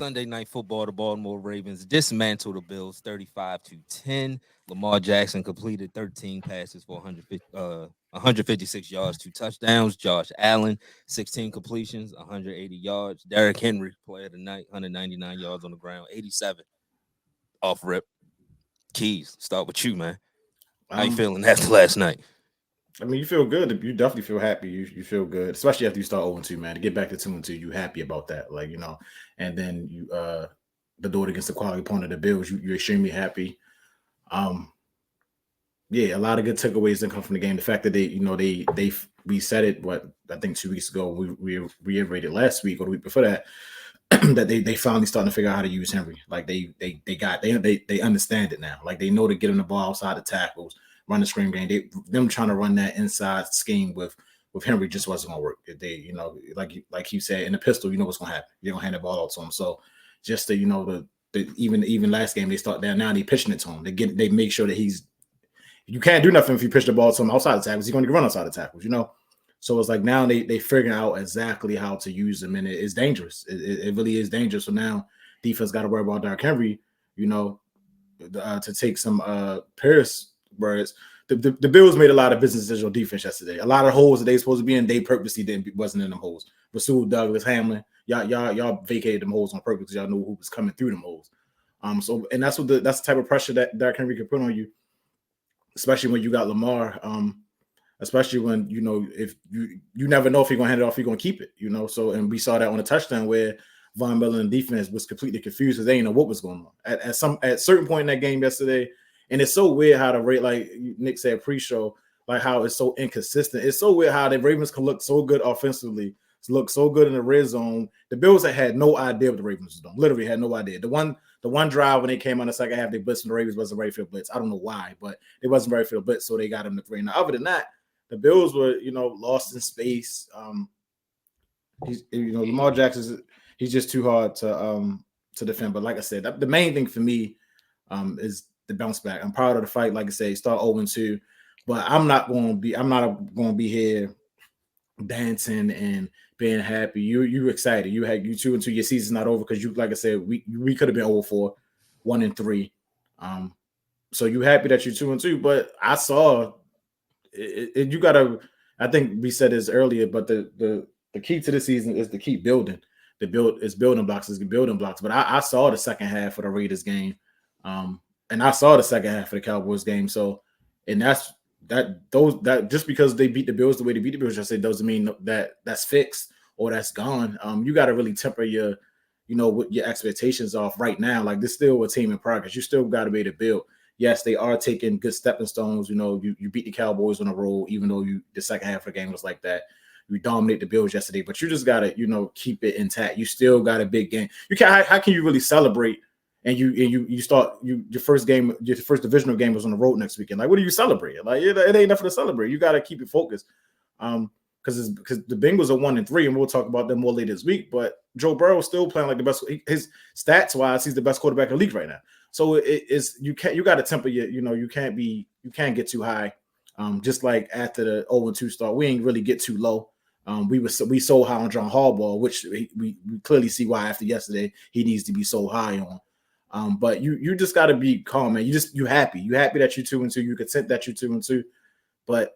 Sunday Night Football, the Baltimore Ravens dismantled the Bills 35-10. Lamar Jackson completed 13 passes for 156 yards, 2 touchdowns. Josh Allen, 16 completions, 180 yards. Derrick Henry, player of the night, 199 yards on the ground, 87 off rip. Keys, start with you, man. How you feeling after last night? I mean, you feel good. You definitely feel happy. You feel good, especially after you start 0-2, man. To get back to 2-2, you happy about that, and then you the door against the quality opponent of the Bills, you're extremely happy. Um, yeah, a lot of good takeaways that come from the game. The fact that we said it I think 2 weeks ago. We reiterated last week or the week before that that they finally starting to figure out how to use Henry. Like they understand it now. Like they know to get him the ball outside the tackles, run the screen game. Them trying to run that inside scheme with Henry just wasn't gonna work. They like you said in the pistol, you know what's gonna happen. You're gonna hand the ball out to him. So just even last game they start down now. They pitching it to him. They make sure that you can't do nothing if you pitch the ball to him outside the tackles. He's going to run outside the tackles. So it's like now they figuring out exactly how to use them, and it's dangerous. It really is dangerous. So now defense got to worry about Derrick Henry, to take some Paris words. The Bills made a lot of business decisions on defense yesterday. A lot of holes that they supposed to be in, they purposely wasn't in them holes. Rasul, Douglas, Hamlin, y'all vacated them holes on purpose because y'all knew who was coming through them holes. And that's the type of pressure that Derrick Henry can put on you, especially when you got Lamar. Especially when if you never know if you're gonna hand it off, you're gonna keep it. So and we saw that on a touchdown where Von Miller and defense was completely confused because they didn't know what was going on at certain point in that game yesterday. And it's so weird how the rate, like Nick said pre-show, like how it's so inconsistent. It's so weird how the Ravens can look so good offensively, look so good in the red zone. The Bills had no idea what the Ravens was doing. Literally had no idea. The one drive when they came on the second half, they blitzed and the Ravens wasn't ready for the blitz. I don't know why, but they wasn't ready for the blitz, so they got them to 3. Now, other than that, the Bills were, lost in space. Lamar Jackson, he's just too hard to defend. But like I said, the main thing for me is the bounce back. I'm proud of the fight. Like I said, start 0-2, but I'm not going to be here dancing and being happy. You excited. You 2-2. Your season's not over because like I said, we could have been 0-4, 1-3. So you happy that you're 2-2, but I saw. You gotta. I think we said this earlier, but the key to the season is to keep building. Building blocks. But I saw the second half of the Raiders game, and I saw the second half of the Cowboys game. So, and that's just because they beat the Bills the way they beat the Bills, I say doesn't mean that that's fixed or that's gone. You got to really temper your expectations off right now. Like this still a team in progress. You still got to be able to build. Yes, they are taking good stepping stones. You beat the Cowboys on the road, even though the second half of the game was like that. You dominate the Bills yesterday, but you just gotta, keep it intact. You still got a big game. You can't. How can you really celebrate? And you start your first divisional game was on the road next weekend. Like, what are you celebrating? Like, it ain't nothing to celebrate. You got to keep it focused. Because the Bengals are 1-3, and we'll talk about them more later this week. But Joe Burrow is still playing like the best. His stats wise, he's the best quarterback in the league right now. So you got to temper you can't get too high. Just like after the 0-2 start, we ain't really get too low. We so high on John Harbaugh, which we clearly see why after yesterday he needs to be so high on. But you just got to be calm, man. You happy that you're 2-2. You content that you're 2-2. But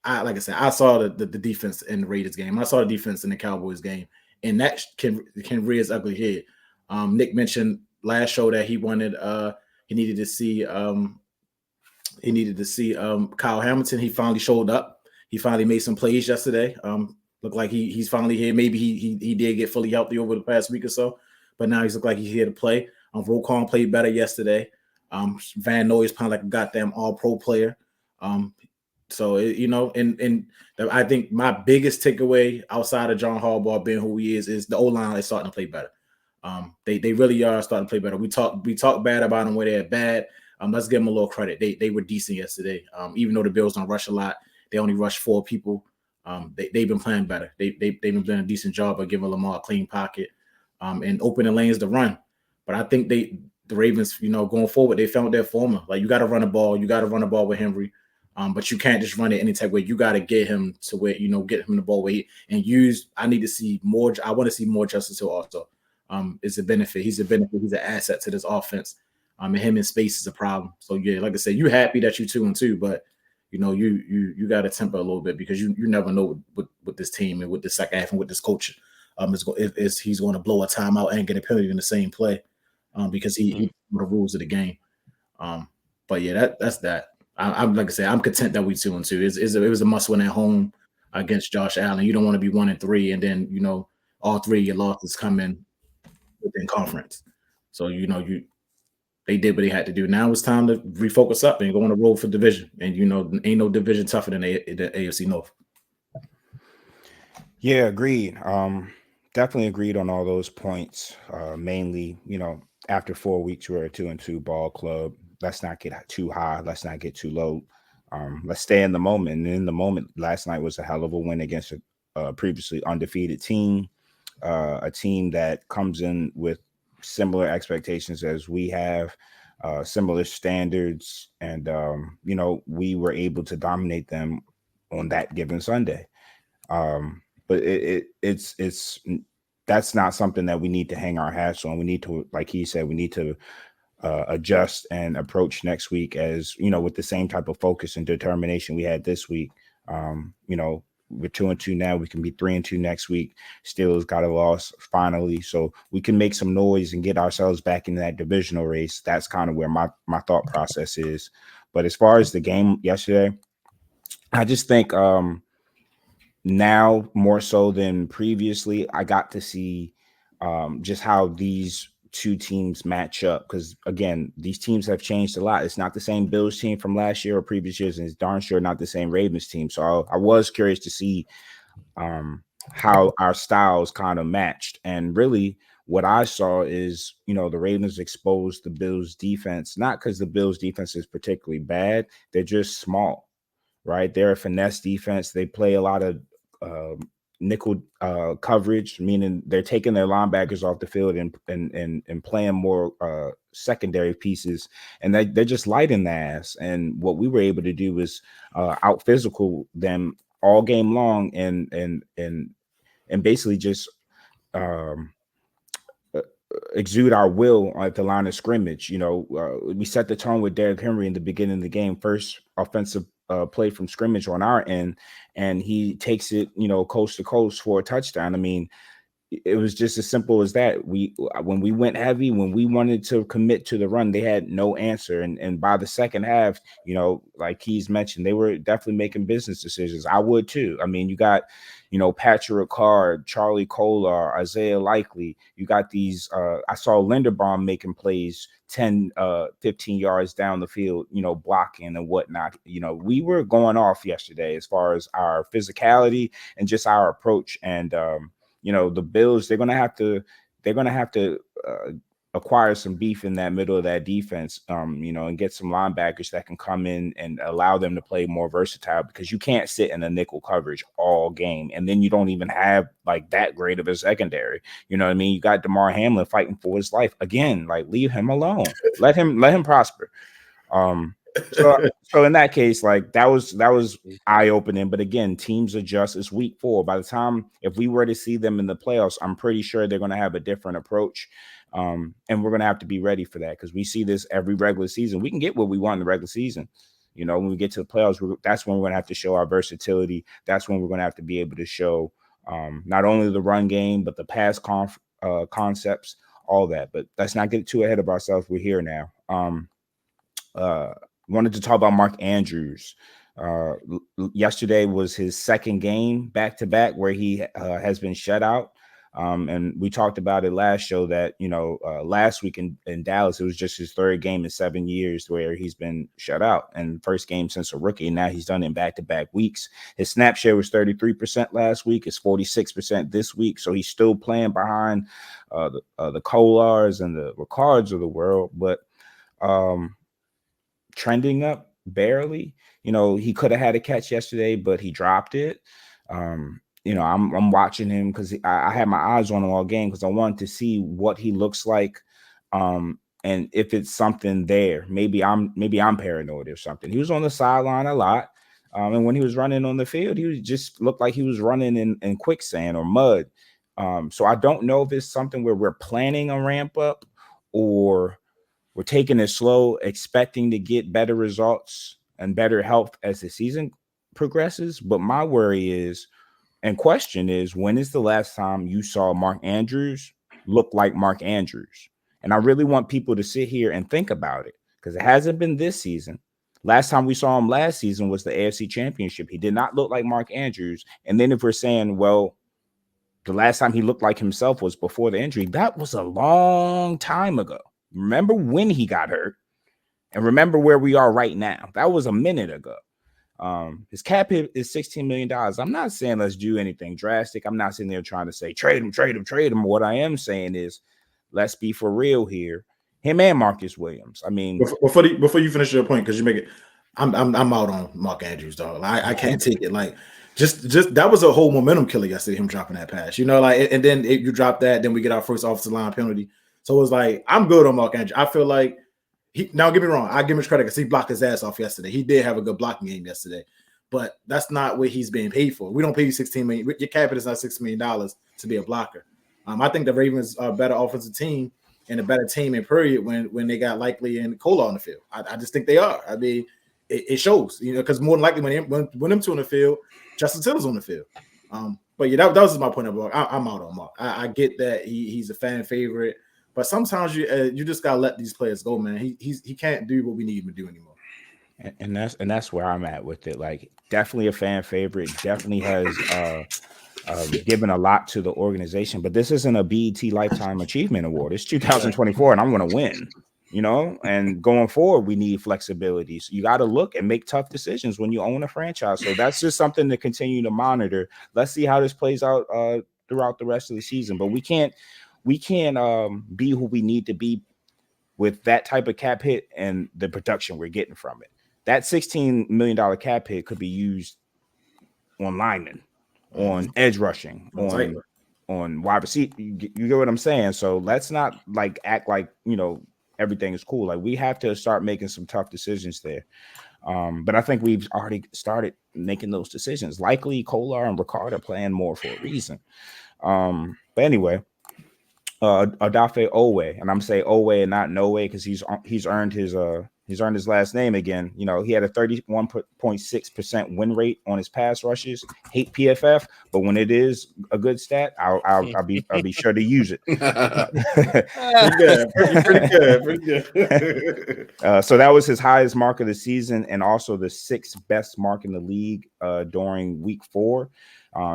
like I said, I saw the defense in the Raiders game. I saw the defense in the Cowboys game, and that can rear its ugly head. Nick mentioned last show that he needed to see Kyle Hamilton. He finally showed up. He finally made some plays yesterday. Looked like he's finally here. Maybe he did get fully healthy over the past week or so, but now he's looked like he's here to play. Roquan played better yesterday. Van Noy is playing like a goddamn all-pro player. So and I think my biggest takeaway outside of John Harbaugh being who he is the O-line is starting to play better. They really are starting to play better. We talk bad about them where they're bad. Let's give them a little credit. They were decent yesterday. Even though the Bills don't rush a lot, they only rush 4 people. They've been playing better. They've been doing a decent job of giving Lamar a clean pocket and opening lanes to run. But I think the Ravens, going forward, they found their formula. Like you got to run the ball. You got to run the ball with Henry. But you can't just run it any type of way. You got to get him to where, get him the ball weight and use. I need to see more. I want to see more Justice Hill also. It's a benefit. He's a benefit. He's an asset to this offense. And him in space is a problem. So yeah, like I said, you happy that you 2-2, but you got to temper a little bit because you never know with this team and with the second half and with this coach. Is he's going to blow a timeout and get a penalty in the same play, because he the rules of the game. Um, but yeah, that's that. I'm like I said, I'm content that we 2-2. It was a must win at home against Josh Allen. You don't want to be 1-3 and then all three of your losses come in within conference. So they did what they had to do. Now it's time to refocus up and go on the road for division. And ain't no division tougher than the AFC North. Yeah, agreed. Definitely agreed on all those points. Mainly, after 4 weeks, we're a 2-2 ball club. Let's not get too high. Let's not get too low. Let's stay in the moment. And in the moment, last night was a hell of a win against a previously undefeated team, a team that comes in with similar expectations as we have, similar standards, and we were able to dominate them on that given Sunday. But it's that's not something that we need to hang our hats on. We need to, like he said, we need to adjust and approach next week as with the same type of focus and determination we had this week. We're 2-2 now. We can be 3-2 next week. Steelers got a loss finally, so we can make some noise and get ourselves back in that divisional race. That's kind of where my thought process is. But as far as the game yesterday, I just think now more so than previously, I got to see just how these two teams match up, because again, these teams have changed a lot. It's not the same Bills team from last year or previous years, and it's darn sure not the same Ravens team. So I was curious to see how our styles kind of matched. And really what I saw is, the Ravens exposed the Bills defense, not because the Bills defense is particularly bad. They're just small, right? They're a finesse defense. They play a lot of nickel coverage, meaning they're taking their linebackers off the field and playing more secondary pieces, and they're just light in the ass. And what we were able to do was out physical them all game long, and basically just um, exude our will at the line of scrimmage. We set the tone with Derrick Henry in the beginning of the game, first offensive play from scrimmage on our end, and he takes it, coast to coast for a touchdown. I mean, it was just as simple as that. When we went heavy, when we wanted to commit to the run, they had no answer. And by the second half, like he's mentioned, they were definitely making business decisions. I would too. I mean, you got, Patrick Ricard, Charlie Kolar, Isaiah Likely. You got these. I saw Linderbaum making plays 10, 15 yards down the field, blocking and whatnot. We were going off yesterday as far as our physicality and just our approach. And the Bills, they're gonna have to acquire some beef in that middle of that defense, and get some linebackers that can come in and allow them to play more versatile, because you can't sit in a nickel coverage all game, and then you don't even have like that great of a secondary. You know what I mean? You got DeMar Hamlin fighting for his life again. Like, leave him alone. Let him prosper. So in that case, like that was eye opening. But again, teams adjust. It's week 4. By the time, if we were to see them in the playoffs, I'm pretty sure they're going to have a different approach. And we're going to have to be ready for that, because we see this every regular season. We can get what we want in the regular season. When we get to the playoffs, that's when we're going to have to show our versatility. That's when we're going to have to be able to show not only the run game, but the pass concepts, all that. But let's not get too ahead of ourselves. We're here now. Wanted to talk about Mark Andrews. Yesterday was his second game back to back where he has been shut out. And we talked about it last show that, last week in Dallas, it was just his third game in 7 years where he's been shut out, and first game since a rookie. And now he's done it in back-to-back weeks. His snap share was 33% last week. It's 46% this week. So he's still playing behind the Kolars and the Ricards of the world, but trending up barely. He could have had a catch yesterday, but he dropped it. I'm watching him because I had my eyes on him all game, because I wanted to see what he looks like, and if it's something there. Maybe I'm paranoid or something. He was on the sideline a lot, and when he was running on the field, he just looked like he was running in quicksand or mud. So I don't know if it's something where we're planning a ramp up or we're taking it slow, expecting to get better results and better health as the season progresses. But my worry is and question is, when is the last time you saw Mark Andrews look like Mark Andrews? And I really want people to sit here and think about it because it hasn't been this season. Last time we saw him last season was the AFC Championship. He did not look like Mark Andrews. And then if we're saying, well, the last time he looked like himself was before the injury, that was a long time ago. Remember when he got hurt and remember where we are right now. That was a minute ago. His cap hit is $16 million. I'm not saying let's do anything drastic. I'm not sitting there trying to say trade him. What I am saying is let's be for real here. Him and Marcus Williams. I mean, before you finish your point, because you make it, I'm out on Mark Andrews, dog. I can't take it. Like just that was a whole momentum killer yesterday. Him dropping that pass, like, and then you drop that, then we get our first offensive line penalty. So it was like I'm good on Mark Andrews. I feel like. Now, get me wrong. I give him his credit because he blocked his ass off yesterday. He did have a good blocking game yesterday, but that's not what he's being paid for. We don't pay you $16 million. Your cap is not $6 million to be a blocker. I think the Ravens are a better offensive team and a better team in period when they got Likely and Kola on the field. I just think they are. I mean, it shows, because more than likely when them two on the field, Justin Till's on the field. But yeah, that was my point of view. I'm out on Mark. I get that he's a fan favorite. But sometimes you just gotta let these players go, man. He can't do what we need him to do anymore. And that's where I'm at with it. Like, definitely a fan favorite. Definitely has given a lot to the organization. But this isn't a BET Lifetime Achievement Award. It's 2024, and I'm going to win. And going forward, we need flexibility. So you got to look and make tough decisions when you own a franchise. So that's just something to continue to monitor. Let's see how this plays out throughout the rest of the season. But we can't be who we need to be with that type of cap hit and the production we're getting from it. That $16 million cap hit could be used on linemen, on edge rushing, on wide receiver. You get what I'm saying? So let's not act like everything is cool. Like, we have to start making some tough decisions there. But I think we've already started making those decisions. Likely Kolar and Ricard are playing more for a reason. But anyway. Adafe Owe, and I'm saying Owe and not No Way because he's earned his last name again. He had a 31.6% win rate on his pass rushes. Hate PFF, but when it is a good stat, I'll be sure to use it. Pretty good. So that was his highest mark of the season, and also the sixth best mark in the league during week 4.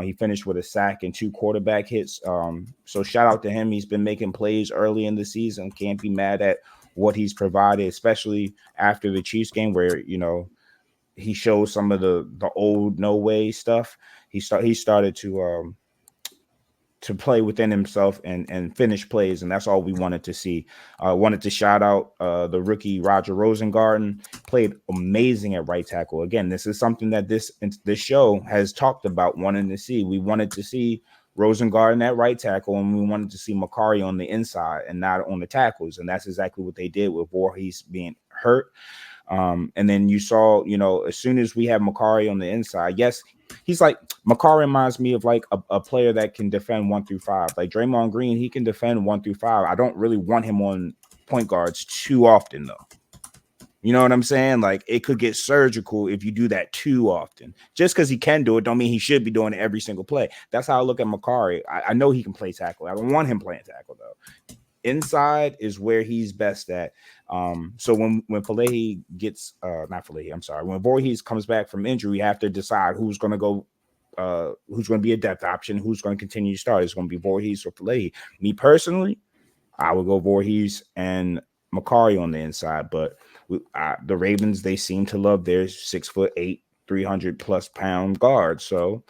He finished with a sack and 2 quarterback hits. So shout out to him. He's been making plays early in the season. Can't be mad at what he's provided, especially after the Chiefs game where, he showed some of the old No Way stuff. He started to play within himself and finish plays, and that's all we wanted to see. Wanted to shout out the rookie Roger Rosengarten. Played amazing at right tackle. Again, this is something that this show has talked about wanting to see. We wanted to see Rosengarten at right tackle, and we wanted to see Makari on the inside and not on the tackles, and that's exactly what they did with Voorhees being hurt. And then you saw, as soon as we have Makari on the inside, yes, he's like, Makari reminds me of like a player that can defend 1 through 5. Like Draymond Green, he can defend 1 through 5. I don't really want him on point guards too often, though. You know what I'm saying? Like, it could get surgical if you do that too often. Just because he can do it don't mean he should be doing it every single play. That's how I look at Makari. I know he can play tackle. I don't want him playing tackle, though. Inside is where he's best at. So when Falehi gets not Falehi, I'm sorry, when Voorhees comes back from injury, we have to decide who's going to go, who's going to be a depth option, who's going to continue to start. It's going to be Voorhees or Falehi. Me personally, I would go Voorhees and Makari on the inside, but the Ravens, they seem to love their 6'8", 300+ pound guards. So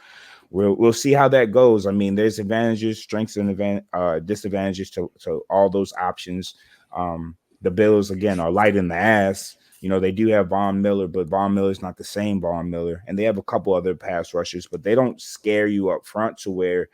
we'll see how that goes. I mean, there's advantages, strengths, and disadvantages to all those options. The Bills, again, are light in the ass. They do have Von Miller, but Von Miller is not the same Von Miller. And they have a couple other pass rushers, but they don't scare you up front to where,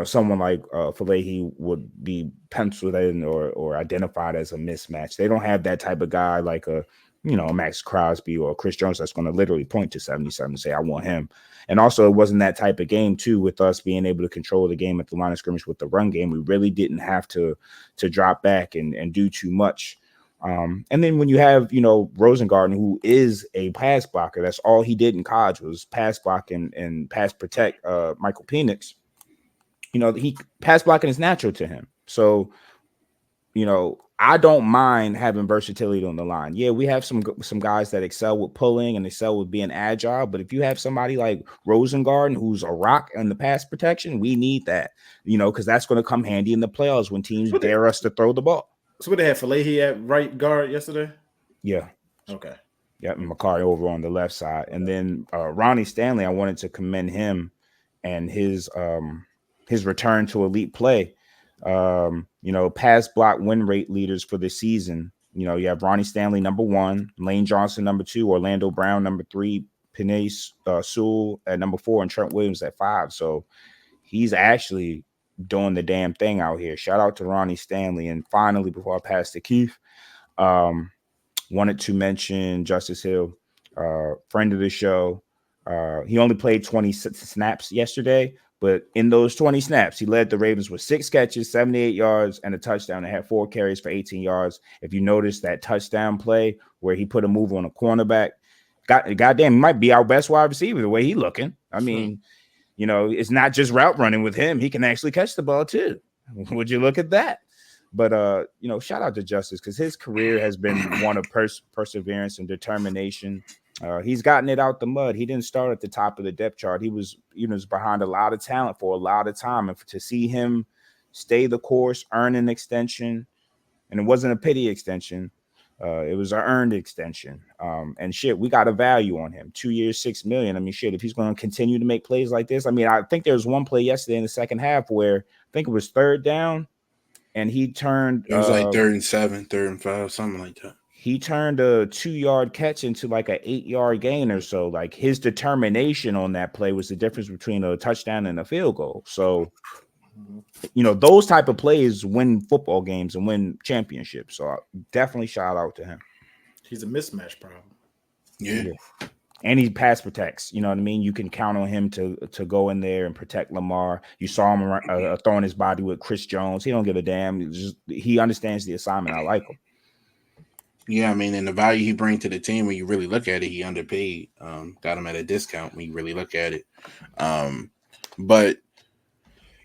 someone like Falehi would be penciled in or identified as a mismatch. They don't have that type of guy like a Max Crosby or Chris Jones that's going to literally point to 77 and say, I want him. And also, it wasn't that type of game, too, with us being able to control the game at the line of scrimmage with the run game. We really didn't have to drop back and do too much. And then when you have, Rosengarten, who is a pass blocker, that's all he did in college was pass block and pass protect Michael Penix. He pass blocking is natural to him. So, I don't mind having versatility on the line. Yeah, we have some guys that excel with pulling and excel with being agile. But if you have somebody like Rosengarten, who's a rock in the pass protection, we need that, because that's going to come handy in the playoffs when teams dare us to throw the ball. So what they had Falahi at right guard yesterday? Yeah. Okay. Yeah, and Makari over on the left side. And then Ronnie Stanley, I wanted to commend him and his return to elite play. Pass block win rate leaders for the season. You have Ronnie Stanley, number 1, Lane Johnson, number 2, Orlando Brown, number 3, Penei Sewell at number 4, and Trent Williams at 5. So he's actually doing the damn thing out here. Shout out to Ronnie Stanley. And finally, before I pass to Keith, wanted to mention Justice Hill, friend of the show. He only played 20 snaps yesterday, but in those 20 snaps, he led the Ravens with 6 catches, 78 yards, and a touchdown. They had 4 carries for 18 yards. If you notice that touchdown play where he put a move on a cornerback, goddamn, he might be our best wide receiver the way he's looking. I mean, it's not just route running with him. He can actually catch the ball too. Would you look at that? But, shout out to Justice because his career has been one of perseverance and determination. He's gotten it out the mud. He didn't start at the top of the depth chart. He was, behind a lot of talent for a lot of time. And to see him stay the course, earn an extension, and it wasn't a pity extension. It was an earned extension. And shit, we got a value on him. 2 years, $6 million. I mean, shit, if he's going to continue to make plays like this. I mean, I think there was one play yesterday in the second half where I think it was 3rd down. And he turned. It was like 3rd and 7, 3rd and 5, something like that. He turned a 2-yard catch into like an 8-yard gain or so. Like his determination on that play was the difference between a touchdown and a field goal. So, those type of plays win football games and win championships. So definitely shout out to him. He's a mismatch problem. Yeah. And he pass protects. You know what I mean? You can count on him to go in there and protect Lamar. You saw him throwing his body with Chris Jones. He don't give a damn. He understands the assignment. I like him. Yeah, I mean, and the value he brings to the team, when you really look at it, he underpaid. Got him at a discount when you really look at it. But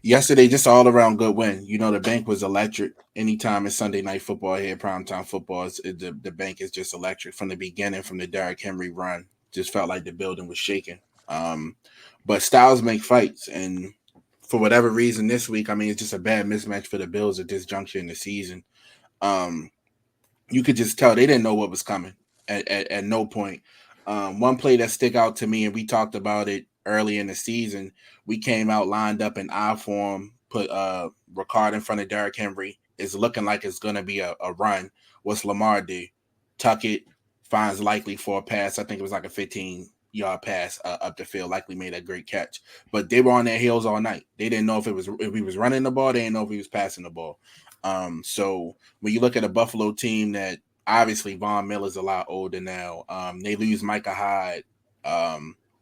yesterday, just all around good win. The bank was electric. Anytime it's Sunday night football here, primetime football, the bank is just electric from the beginning, from the Derrick Henry run. Just felt like the building was shaking. But styles make fights. And for whatever reason this week, I mean, it's just a bad mismatch for the Bills at this juncture in the season. You could just tell they didn't know what was coming at no point. One play that stick out to me, and we talked about it early in the season, we came out lined up in I form, put Ricard in front of Derrick Henry. It's looking like it's going to be a run. What's Lamar do? Tuck it, finds likely for a pass. I think it was like a 15-yard pass up the field. Likely made a great catch. But they were on their heels all night. They didn't know if he was running the ball. They didn't know if he was passing the ball. So when you look at a Buffalo team that obviously Von Miller's a lot older now, they lose Micah Hyde,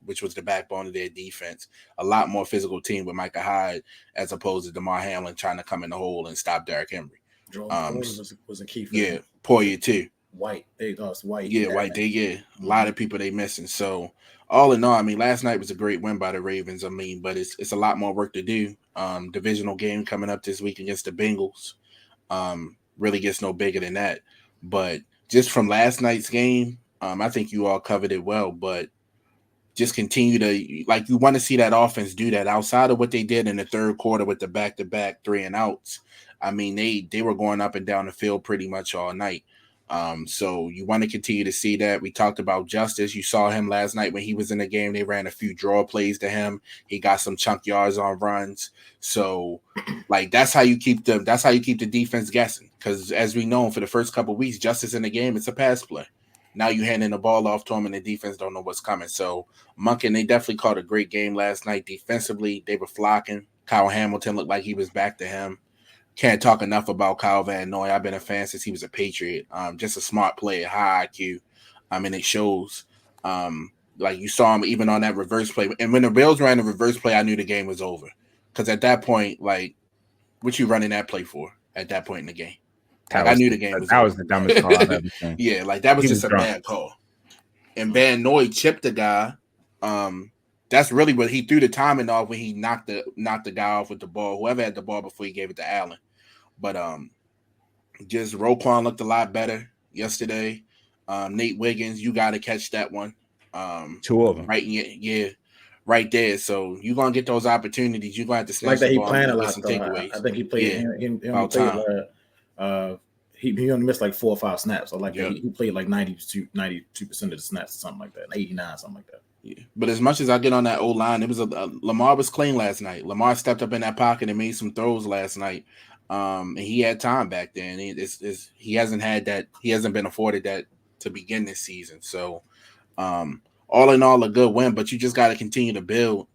which was the backbone of their defense. A lot more physical team with Micah Hyde as opposed to DeMar Hamlin trying to come in the hole and stop Derrick Henry. Was a key for yeah, them. Poyer too. White, they lost White. Yeah, White. A lot of people they missing. So all in all, I mean, last night was a great win by the Ravens. I mean, but it's a lot more work to do. Divisional game coming up this week against the Bengals. Really gets no bigger than that. But just from last night's game, I think you all covered it well. But just continue to, you want to see that offense do that outside of what they did in the third quarter with the back-to-back 3-and-outs. I mean, they were going up and down the field pretty much all night. So you want to continue to see that. We talked about Justice. You saw him last night when he was in the game. They ran a few draw plays to him. He got some chunk yards on runs. So that's how you keep the defense guessing. Because as we know, for the first couple of weeks, Justice in the game, it's a pass play. Now you handing the ball off to him and the defense don't know what's coming. So Monken, they definitely caught a great game last night. Defensively, they were flocking. Kyle Hamilton looked like he was back to him. Can't talk enough about Kyle Van Noy. I've been a fan since he was a Patriot. Just a smart player, high IQ. I mean, it shows. Like you saw him even on that reverse play. And when the Bills ran the reverse play, I knew the game was over. Because at that point, like, what you running that play for at that point in the game? Like, I knew the game was over. That was the dumbest call I've ever seen. Yeah, like that was He just was a drunk. bad call. And Van Noy chipped the guy. That's really what he threw the timing off when he knocked the guy off with the ball. Whoever had the ball before he gave it to Allen. But just Roquan looked a lot better yesterday. Nate Wiggins, you got to catch that one. 2 of them. Right, yeah, right there. So you're gonna get those opportunities. You're gonna have to snatch like that. the He ball playing a and get lot some though. takeaways. I think he played. Yeah, He only played. He only missed like 4 or 5 snaps. So like he played like 92% of the snaps or something like that. 89, something like that. Yeah. But as much as I get on that old line, it was Lamar was clean last night. Lamar stepped up in that pocket and made some throws last night. And he had time back then. He hasn't had that. He hasn't been afforded that to begin this season. So, all in all, a good win. But you just got to continue to build.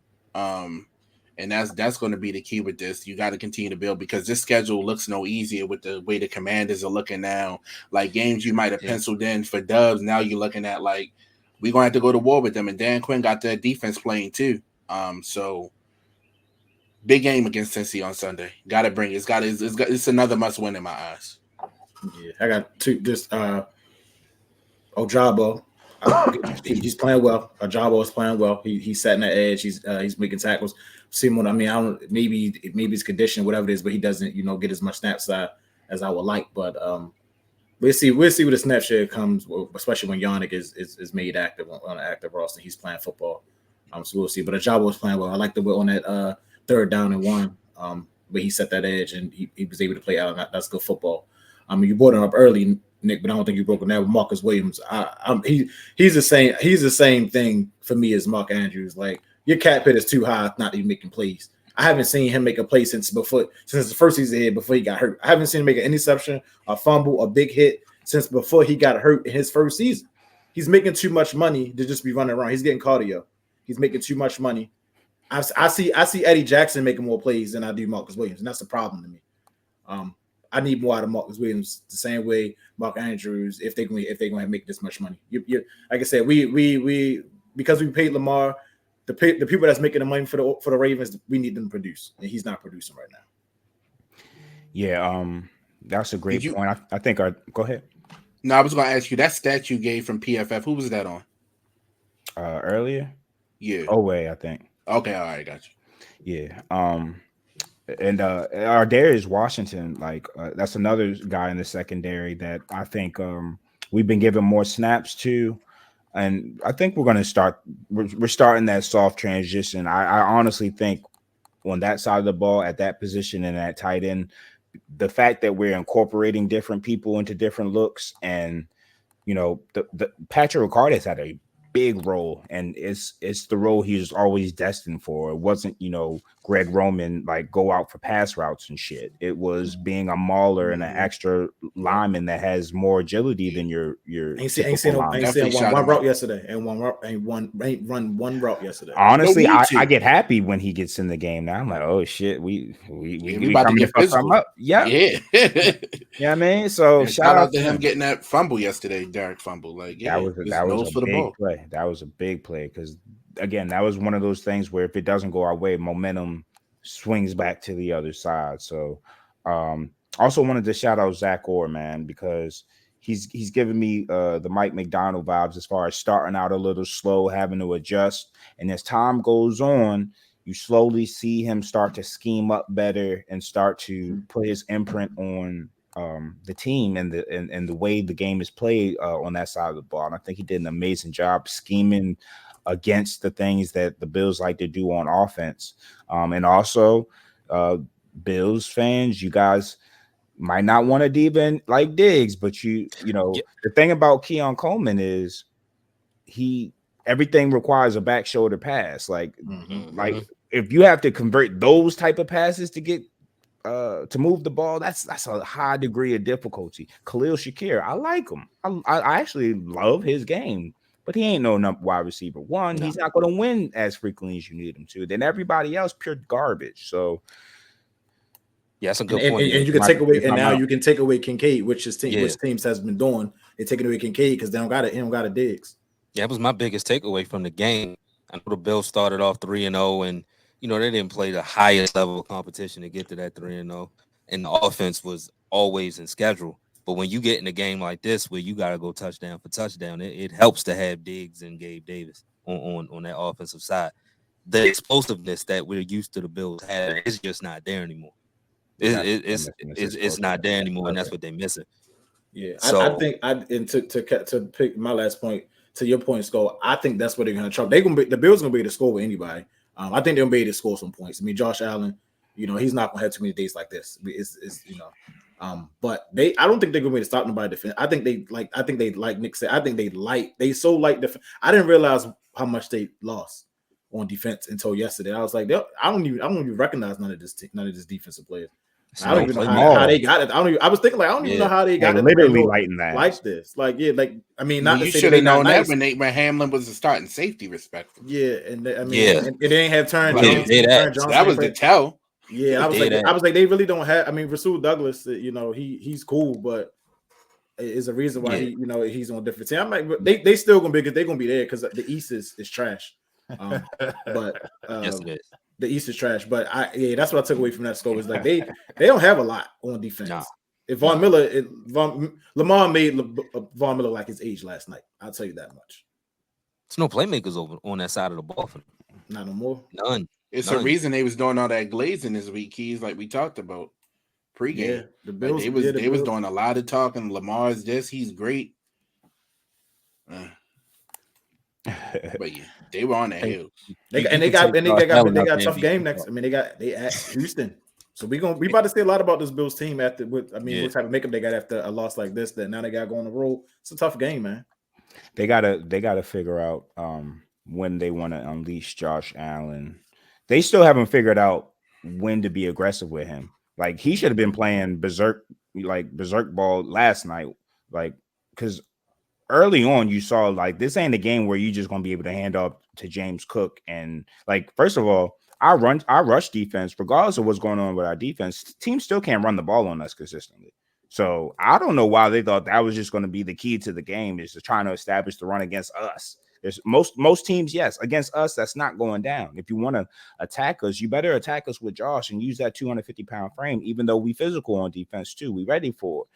And that's going to be the key with this. You got to continue to build because this schedule looks no easier with the way the Commanders are looking now. Like games you might have penciled in for dubs, now you're looking at like we're going to have to go to war with them. And Dan Quinn got that defense playing too. So big game against Cincy on Sunday. Got to bring it. It's another must win in my eyes. Yeah, I got 2. Just Ojabo. He's playing well. Ojabo is playing well. He's setting the edge. He's making tackles. Simon, I mean, I don't. Maybe it's condition, whatever it is, but he doesn't, get as much snaps as I would like. But we'll see where the snap share comes, especially when Yannick is made active on an active roster. He's playing football. So we'll see. But Ojabo is playing well. I like the way on that 3rd down and 1. But he set that edge and he was able to play out. And that's good football. I mean, you brought him up early, Nick, but I don't think you broke him down with Marcus Williams. He's the same thing for me as Mark Andrews. Like your cap hit is too high not to be making plays. I haven't seen him make a play since the first season here before he got hurt. I haven't seen him make an interception, a fumble, a big hit since before he got hurt in his first season. He's making too much money to just be running around. He's getting cardio. He's making too much money. I see Eddie Jackson making more plays than I do Marcus Williams, and that's the problem to me. I need more out of Marcus Williams the same way Mark Andrews if they're going to make this much money. Like I said, we because we paid Lamar, the people that's making the money for the Ravens, we need them to produce, and he's not producing right now. Yeah, that's a great point. I think go ahead. No, I was going to ask you that stat you gave from PFF. Who was that on? Earlier. Yeah. Oway, I think. Okay, all right, got you. Yeah. And our Darius Washington, like that's another guy in the secondary that I think we've been giving more snaps to, and I think we're going to start. We're starting that soft transition. I honestly think on that side of the ball, at that position and at tight end, the fact that we're incorporating different people into different looks, and the Patrick Ricard has had a big role, and it's the role he was always destined for. It wasn't Greg Roman like go out for pass routes and shit. It was being a mauler and an extra lineman that has more agility than your ain't seen one route yesterday and run one route yesterday. Honestly, I get happy when he gets in the game now. I'm like, oh shit, we about to get physical. Up. Yeah. Yeah, I mean, so shout out to him getting that fumble yesterday, Derrick fumble. Like that was a big play. That was a big play because again, that was one of those things where if it doesn't go our way, momentum swings back to the other side. So also wanted to shout out Zach Orr, man, because he's giving me the Mike McDonald vibes as far as starting out a little slow, having to adjust, and as time goes on, you slowly see him start to scheme up better and start to put his imprint on the team and the way the game is played on that side of the ball. And I think he did an amazing job scheming against the things that the Bills like to do on offense. And also, Bills fans, you guys might not want to deep like Diggs, but the thing about Keon Coleman is everything requires a back shoulder pass. Like if you have to convert those type of passes to get to move the ball, that's a high degree of difficulty. Khalil Shakir, I like him. I actually love his game, but he ain't no wide receiver one. No. He's not going to win as frequently as you need him to. Then everybody else, pure garbage. So, yeah, that's a good point. And you can take away, and now you can take away Kincaid, which teams has been doing They're taking away Kincaid because they don't got it. He don't got a Diggs. Yeah, that was my biggest takeaway from the game. I know the Bills started off 3-0, and they didn't play the highest level of competition to get to that 3-0, and the offense was always in schedule. But when you get in a game like this where you got to go touchdown for touchdown, it helps to have Diggs and Gabe Davis on that offensive side. The explosiveness that we're used to the Bills having is just not there anymore. It's not there anymore, and that's what they're missing. Yeah, So I think to pick my last point to your point, Skull. I think that's what they're going to try. The Bills going to be able to score with anybody. I think they're going to be able to score some points. I mean, Josh Allen, he's not going to have too many days like this. But I don't think they're going to be able to stop nobody defense. I think they like Nick said. I think they so like defense. I didn't realize how much they lost on defense until yesterday. I was like, I don't even recognize none of this defensive players. I don't even know how they got it. I was thinking I don't even know how they got it. Literally lighting that like this. I mean, not you to say should have known nice. that when Hamlin was the starting safety, respectfully. Yeah, and and they didn't have Turn Jones. So that was the tell. Yeah, I was like, they really don't have. I mean, Rasul Douglas, he's cool, but it's a reason why he's on a different team. I'm like, they still gonna be good. They're gonna be there because the East is trash. But yes, it is. The East is trash, but that's what I took away from that score. Is like they don't have a lot on defense. Nah. If Lamar made Von Miller like his age last night, I'll tell you that much. There's no playmakers over on that side of the ball for them. Not no more. None. It's a reason they was doing all that glazing this week, Keys, like we talked about pregame. Yeah, the Bills. They was doing a lot of talking. Lamar's this, he's great. But yeah, they were on the hills. They got a tough game next. I mean, they at Houston. So we about to see a lot about this Bills team what type of makeup they got after a loss like this. That now they got to go on the road. It's a tough game, man. They gotta figure out when they want to unleash Josh Allen. They still haven't figured out when to be aggressive with him. Like he should have been playing berserk ball last night. Like because early on, you saw like this ain't a game where you're just gonna be able to hand off to James Cook. And like, first of all, our rush defense, regardless of what's going on with our defense, teams still can't run the ball on us consistently. So I don't know why they thought that was just going to be the key to the game, is to trying to establish the run against us. There's most teams, yes, against us, that's not going down. If you want to attack us, you better attack us with Josh and use that 250-pound frame, even though we physical on defense too. We ready for it.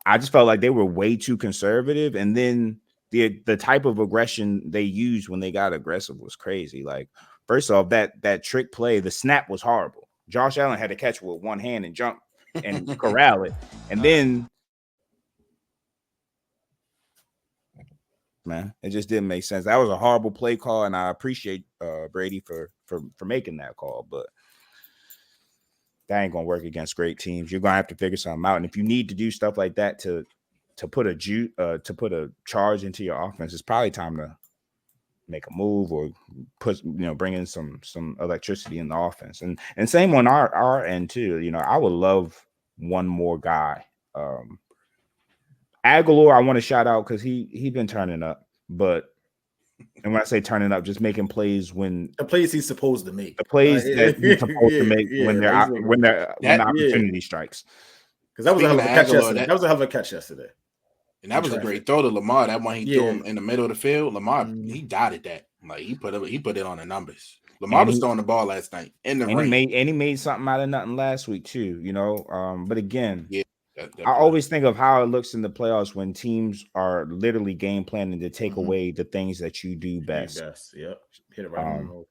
I just felt like they were way too conservative, and then the type of aggression they used when they got aggressive was crazy. Like, first off, that trick play, the snap was horrible. Josh Allen had to catch it with one hand and jump and corral it, and then man, it just didn't make sense. That was a horrible play call, and I appreciate Brady for making that call, but that ain't gonna work against great teams. You're gonna have to figure something out. And if you need to do stuff like that to put a charge into your offense, it's probably time to make a move or bring in some electricity in the offense. And same on our end too. I would love one more guy. Aguilar, I want to shout out because he been turning up, and when I say turning up, just making plays when the plays he's supposed to make, the plays that he's supposed to make when the opportunity strikes. Because that was a hell of a catch yesterday. That was a hell of a catch yesterday. And that was a great throw to Lamar. That one he threw him in the middle of the field. Lamar, he dotted that. Like he put it on the numbers. Lamar was throwing the ball last night in the rain. He made something out of nothing last week too. But again, that I always think of how it looks in the playoffs when teams are literally game planning to take away the things that you do best. Yep, hit it right on the hole.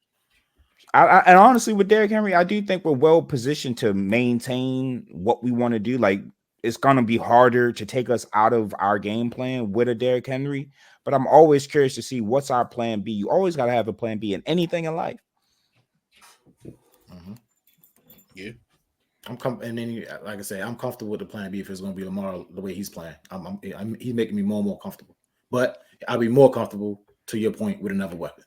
And honestly, with Derrick Henry, I do think we're well positioned to maintain what we want to do. Like, it's going to be harder to take us out of our game plan with a Derrick Henry, but I'm always curious to see what's our plan B. You always got to have a plan B in anything in life. Yeah. And then, like I say, I'm comfortable with the plan B if it's going to be Lamar the way he's playing. He's making me more and more comfortable. But I'll be more comfortable, to your point, with another weapon.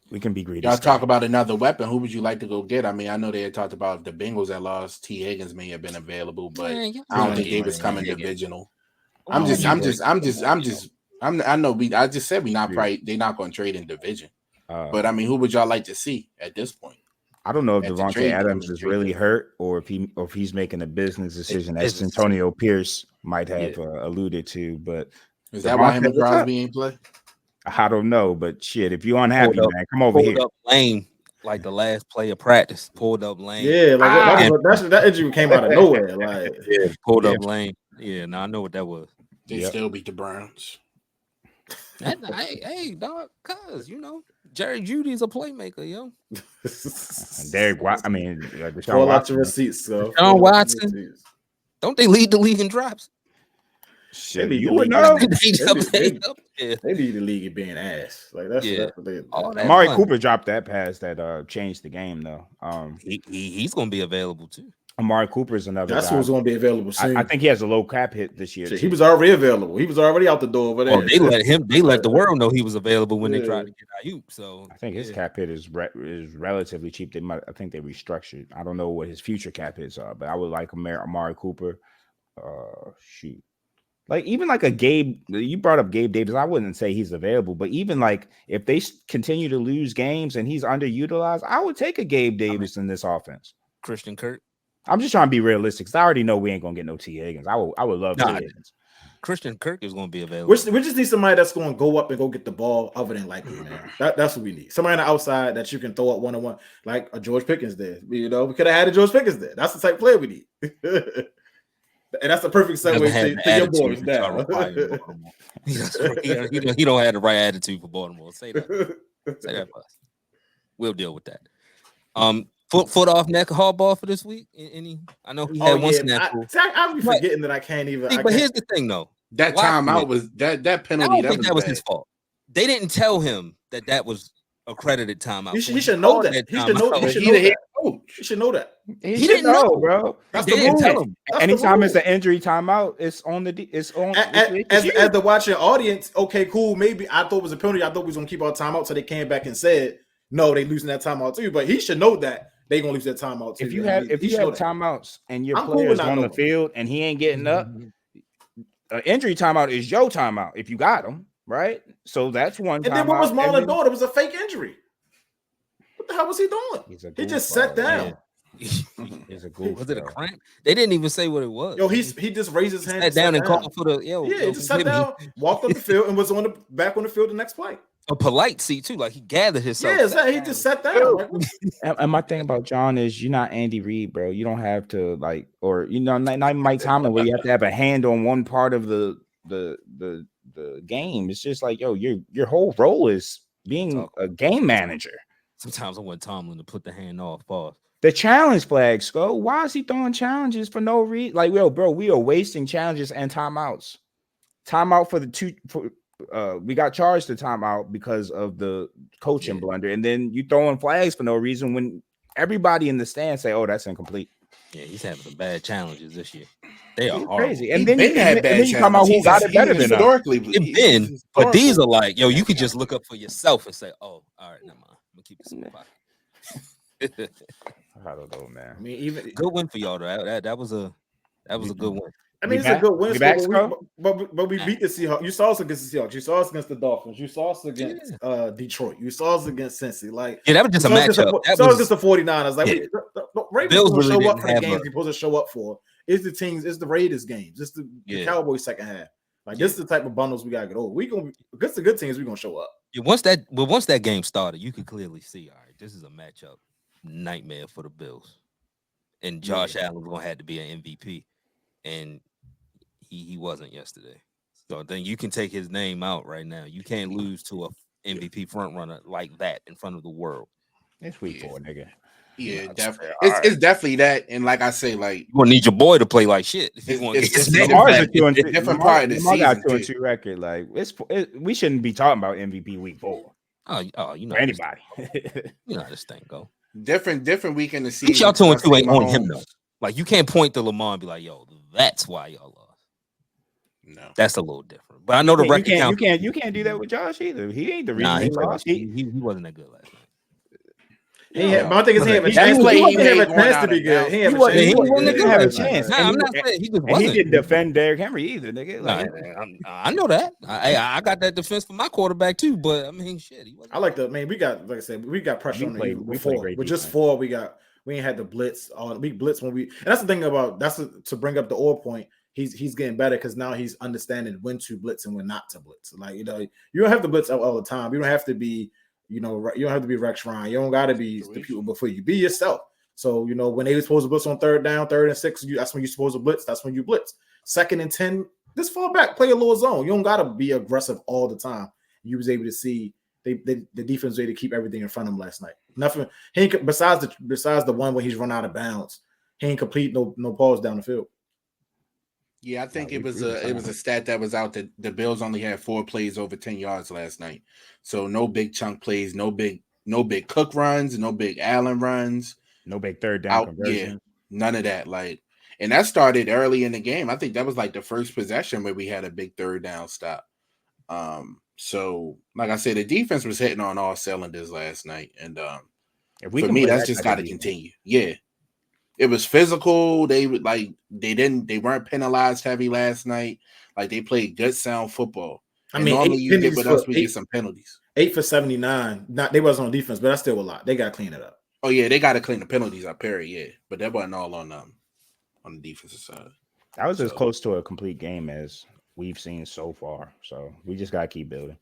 We can be greedy. Y'all talk about another weapon. Who would you like to go get? I mean, I know they had talked about the Bengals that lost. T. Higgins may have been available, but I don't think they was coming divisional. I just said they're not going to trade in division. But I mean, who would y'all like to see at this point? I don't know if At the Devontae trade Adams deadline, is really hurt or if he's making a business decision, as business. Antonio Pierce might have Yeah. alluded to. But Is that why him and Devontae- Crosby ain't play? I don't know, but shit, if you're unhappy, Pulled up- man, come over Pulled here. up lane like the last play of practice. Pulled up lane. Yeah, like that injury came out of nowhere. Like, Yeah, pulled Yeah. up lane. Yeah, now I know what that was. They Yep. still beat the Browns. Hey, dog, cuz Jerry Judy's a playmaker, yo. Derrick, Deshaun pull out Watson. your receipts, so Deshaun Watson. Don't they lead the league in drops? Shit, They need you to would lead know. They Up there. They need the league being ass. Like that's Yeah. what they. All that Amari fun. Cooper dropped that pass that changed the game, though. He's gonna be available too. Amari Cooper is another That's guy. who's going to be available soon. I think he has a low cap hit this year. Shit, he was already available. He was already out the door over there. Well, they let the world know he was available when they Yeah. tried to get Ayuk. So I think his cap hit is relatively cheap. I think they restructured. I don't know what his future cap hits are, but I would like Amari Cooper. Shoot. Like even like a Gabe, you brought up Gabe Davis. I wouldn't say he's available, but even like if they continue to lose games and he's underutilized, I would take a Gabe Davis in this offense. Christian Kirk. I'm just trying to be realistic because I already know we ain't gonna get no T. Higgins. I would love T. Higgins. Christian Kirk is gonna be available. We just need somebody that's going to go up and go get the ball other than likely, man. That's what we need. Somebody on the outside that you can throw up 1-on-1, like a George Pickens there. We could have had a George Pickens there. That's the type of player we need. And that's the perfect segue to your boys now. He don't have the right attitude for Baltimore. Say that. Say that for us. We'll deal with that. Foot off neck Harbaugh for this week. Any? I know he had one snap. I'll be forgetting that I can't even. But here's the thing, though. That timeout was that penalty. I don't think that was his fault. They didn't tell him that was accredited timeout. He should know that. He should know that. He should know that. He didn't know, bro. That's They the didn't rule. tell him. Anytime it's an injury timeout, it's on the. It's on. As the watching audience, okay, cool. Maybe I thought it was a penalty. I thought we was gonna keep our timeout, so they came back and said no, they losing that timeout too. But he should know that they gonna lose that timeout too. If you have timeouts and your player is on the field and he ain't getting up, an injury timeout is your timeout if you got him, right? So that's one. And then what was Marlon doing? It was a fake injury. What the hell was he doing? He just sat down. He's a goof. Was it a cramp? They didn't even say what it was. Yo, he just raised his hand. Sat down and called for the he just sat down, walked up the field, and was back on the field the next play. A polite seat too, like he gathered himself. Yeah, he just sat down. And my thing about John is you're not Andy Reid, bro. You don't have to not Mike Tomlin where you have to have a hand on one part of the game. It's just like, yo, your whole role is being a game manager. Sometimes I want Tomlin to put the hand off. Pause. The challenge flag, Sco. Why is he throwing challenges for no reason? Like, yo, bro, we are wasting challenges and timeouts. Timeout for the two. We got charged the timeout because of the coaching blunder, and then you throwing flags for no reason when everybody in the stand say, "Oh, that's incomplete." Yeah, he's having some bad challenges this year. They are crazy. horrible. And then you talk about who got it better than historically. But these are like, yo, you could just look up for yourself and say, "Oh, all right, never mind. I'm gonna keep this in my pocket." I don't know, man. I mean, even good win for y'all. That was a good win. I mean, it's a good win, but we Back. beat the Seahawks. You saw us against the Seahawks. You saw us against the Dolphins. You saw us against Detroit. You saw us against Cincy. Like, that was just a matchup. That was against the 49ers. Like, Ravens Bills really really show up didn't for the have games they're supposed to show up for. It's the teams. It's the Raiders games. It's the Cowboys second half. Like, this is the type of bundles we gotta get over. We gonna against the good teams. We gonna show up. Yeah, once that game started, you could clearly see. All right, this is a matchup nightmare for the Bills, and Josh Allen was gonna have to be an MVP, and he wasn't yesterday. So then you can take his name out right now. You can't lose to a MVP front runner like that in front of the world. It's week 4, nigga. Yeah, definitely. It's definitely that. And like I say, like you gonna need your boy to play like shit if you want to get this different part of the season. Got 2-2 record. Like we shouldn't be talking about MVP week 4. Oh, you know anybody. You know how this thing go. Different week in the season. Y'all 2-2 ain't on him though. Like you can't point to Lamar and be like, "Yo, that's why y'all lost." No, that's a little different. But I know the record. You can't do that with Josh either. He ain't the reason he lost. He wasn't that good last night. But I think he have a He chance. played- He he didn't have made a going chance out to be of good. bounds. He have He a wasn't- chance. he to be wasn't good. gonna have a He didn't chance. Nah, And I'm he- not saying he just And he wasn't. didn't defend Derrick Henry either, nigga. Nah, Like, I know that. I got that defense for my quarterback too, but I mean, shit, he wasn't. I like the man. We got, like I said, we got pressure on him we played before. great With just defense. 4, we ain't had the blitz. We blitz when we, and that's the thing about to bring up the oil point. He's getting better because now he's understanding when to blitz and when not to blitz. Like, you don't have to blitz all the time. You don't have to be, you don't have to be Rex Ryan. You don't got to be the people before you. Be yourself. So, when they were supposed to blitz on 3rd down, 3rd and 6, that's when you're supposed to blitz. That's when you blitz. 2nd and 10, just fall back, play a little zone. You don't got to be aggressive all the time. You was able to see the defense was able to keep everything in front of him last night. Nothing. He ain't, besides the one where he's run out of bounds, he ain't complete no balls down the field. Yeah, I think it was a stat that was out that the Bills only had 4 plays over 10 yards last night. So no big chunk plays, no big Cook runs, no big Allen runs, no big 3rd down conversion. Yeah, none of that. Like, and that started early in the game. I think that was like the first possession where we had a big 3rd down stop. So like I said, the defense was hitting on all cylinders last night, and for me, that's just got to continue. Yeah. It was physical. They weren't penalized heavy last night. Like, they played good sound football. I mean, normally you get with us, we get some penalties. 8 for 79. They wasn't on defense, but that's still a lot. They got to clean it up. Oh yeah, they got to clean the penalties up, period. Yeah, but that wasn't all on the defensive side. That was as close to a complete game as we've seen so far. So we just got to keep building.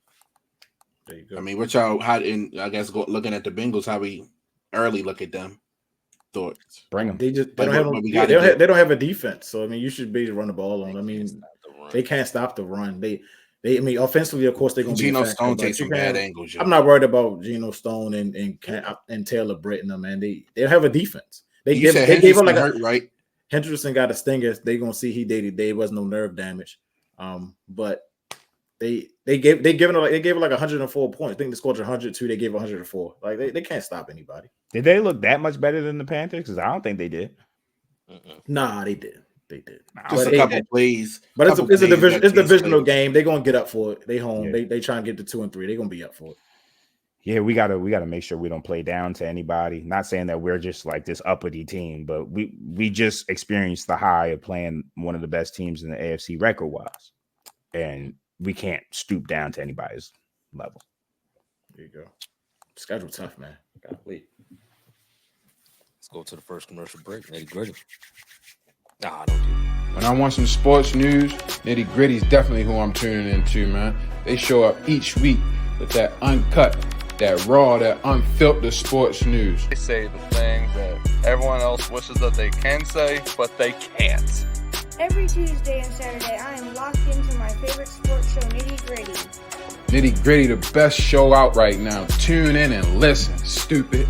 There you go. I mean, what y'all? I guess looking at the Bengals, how we early look at them. Thoughts? Bring them. They don't have a defense. So I mean, you should be able to run the ball on. I mean, they can't stop the run. I mean, offensively, of course, they're going to be. Geno Stone takes some bad angles. I'm not worried about Geno Stone and Taylor Britt and them, man. They have a defense. They gave him like hurt, right? Henderson got a stinger. They're gonna see he dated. There was no nerve damage. But they gave it like 104 points. I think they scored 102. They gave 104. Like they can't stop anybody. Did they look that much better than the Panthers? Because I don't think they did. Nah, they did. They did. Just a couple plays. But it's a division. It's a divisional game. They're gonna get up for it. They home. Yeah. They try and get to 2 and 3. They're gonna be up for it. Yeah, we gotta make sure we don't play down to anybody. Not saying that we're just like this uppity team, but we just experienced the high of playing one of the best teams in the AFC record wise, and we can't stoop down to anybody's level. There you go. Schedule tough, man. Gotta wait. Let's go to the first commercial break. Nitty Gritty. Nah, I don't do it. When I want some sports news, Nitty Gritty is definitely who I'm tuning into, man. They show up each week with that uncut, that raw, that unfiltered sports news. They say the things that everyone else wishes that they can say, but they can't. Every Tuesday and Saturday, I am locked into my favorite sports show, Nitty Gritty. Nitty Gritty, the best show out right now. Tune in and listen, stupid.